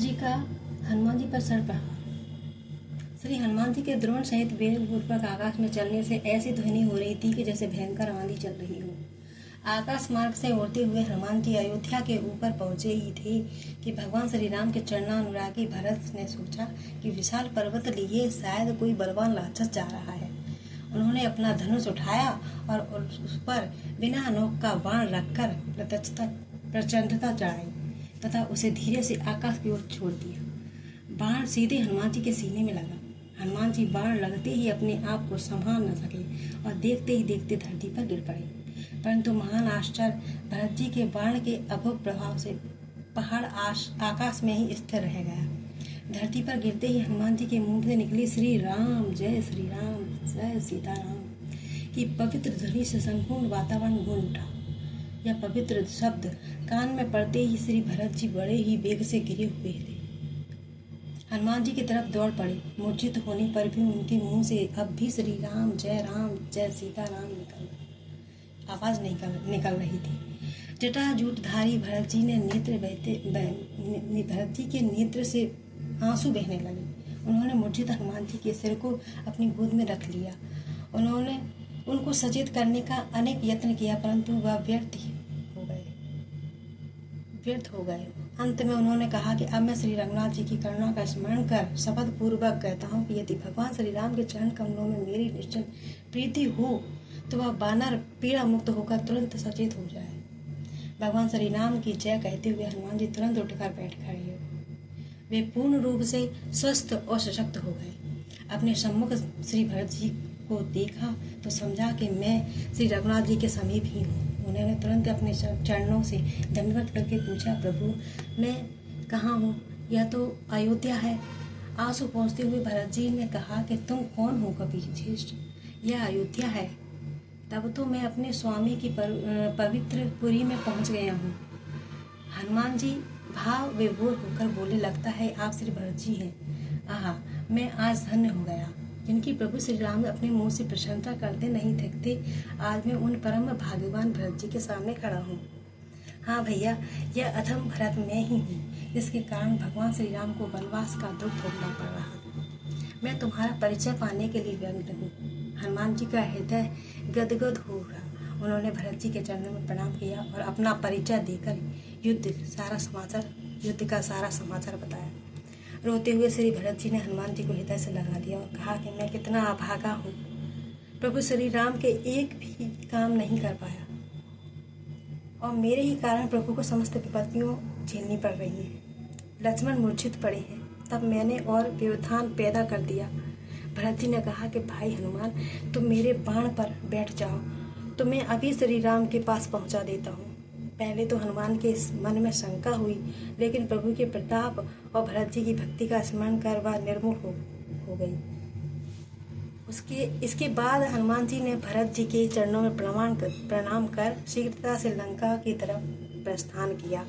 जी का हनुमान जी पर सर प्रहार। श्री हनुमान जी के द्रोण सहित वेगपूर्वक आकाश में चलने से ऐसी ध्वनि हो रही थी कि जैसे भयंकर आंधी चल रही हो। आकाश मार्ग से उड़ते हुए हनुमान जी अयोध्या के ऊपर पहुंचे ही थे कि भगवान श्री राम के चरणानुरागी भरत ने सोचा कि विशाल पर्वत लिए शायद कोई बलवान राक्षस जा रहा है। उन्होंने अपना धनुष उठाया और उस पर बिना नोक का बाण रखकर प्रचंडता चढ़ाई तथा उसे धीरे से आकाश की ओर छोड़ दिया। बाण सीधे हनुमान जी के सीने में लगा। हनुमान जी बाण लगते ही अपने आप को संभाल न सके और देखते ही देखते धरती पर गिर पड़े। परंतु महान आश्चर्य, भरत जी के बाण के अभुग प्रभाव से पहाड़ आकाश में ही स्थिर रह गया। धरती पर गिरते ही हनुमान जी के मुंह से निकली श्री राम जय सीताराम की पवित्र ध्वनि से संपूर्ण वातावरण गूंज उठा। यह पवित्र शब्द कान में पड़ते ही श्री भरत जी बड़े ही वेग से गिरे हुए थे। हनुमान जी की तरफ दौड़ पड़े। मूर्छित होने पर भी उनके मुंह से अब भी श्री राम जय सीताराम आवाज निकल रही थी। जटाजूटधारी भरत जी के नेत्र से आंसू बहने लगे। उन्होंने मूर्छित हनुमान जी के सिर को अपनी गोद में रख लिया। उन्होंने उनको सचेत करने का अनेक यत्न किया, परंतु वह व्यर्थ हो गए। अंत में उन्होंने कहा कि अब मैं श्री रघुनाथ जी की करुणा का स्मरण कर शपथ पूर्वक कहता हूँ कि यदि भगवान श्री राम के चरण कमलों में मेरी निश्चल प्रीति हो तो वह बानर पीड़ा मुक्त होकर तुरंत सचेत हो जाए। भगवान श्री राम की जय कहते हुए हनुमान जी तुरंत उठकर बैठ खड़े हुए। वे पूर्ण रूप से स्वस्थ और सशक्त हो गए। अपने सम्मुख श्री भरत जी को देखा तो समझा कि मैं श्री रघुनाथ जी के समीप ही हूँ। उन्होंने तुरंत अपने चरणों से दंडवत करके पूछा, प्रभु मैं कहाँ हूँ? यह तो अयोध्या है। आंसू पहुँचते हुए भरत जी ने कहा कि तुम कौन हो कपीश्रेष्ठ? यह अयोध्या है। तब तो मैं अपने स्वामी की पवित्र पुरी में पहुँच गया हूँ। हनुमान जी भाव विभोर होकर बोले, लगता है आप श्री भरत जी हैं। आहा, मैं आज धन्य हो गया। जिनकी प्रभु श्री राम अपने मुंह से प्रशंसा करते नहीं थकते, आज मैं उन परम भाग्यवान भरत जी के सामने खड़ा हूँ। हाँ भैया, यह अधम भरत मैं ही हूँ जिसके कारण भगवान श्री राम को वनवास का दुख भोगना पड़ रहा। मैं तुम्हारा परिचय पाने के लिए व्यग्र हूँ। हनुमान जी का हृदय गदगद हो रहा। उन्होंने भरत जी के चरणों में प्रणाम किया और अपना परिचय देकर युद्ध का सारा समाचार बताया। रोते हुए श्री भरत जी ने हनुमान जी को हृदय से लगा लिया और कहा कि मैं कितना अभागा हूँ। प्रभु श्री राम के एक भी काम नहीं कर पाया और मेरे ही कारण प्रभु को समस्त विपत्तियों झेलनी पड़ रही है। लक्ष्मण मूर्छित पड़े हैं, तब मैंने और व्यवधान पैदा कर दिया। भरत जी ने कहा कि भाई हनुमान, तुम मेरे बाण पर बैठ जाओ तो मैं अभी श्री राम के पास पहुँचा देता हूँ। पहले तो हनुमान के मन में शंका हुई, लेकिन प्रभु के प्रताप और भरत जी की भक्ति का स्मरण कर वह निर्मूल हो गई। इसके बाद हनुमान जी ने भरत जी के चरणों में प्रणाम कर शीघ्रता से लंका की तरफ प्रस्थान किया।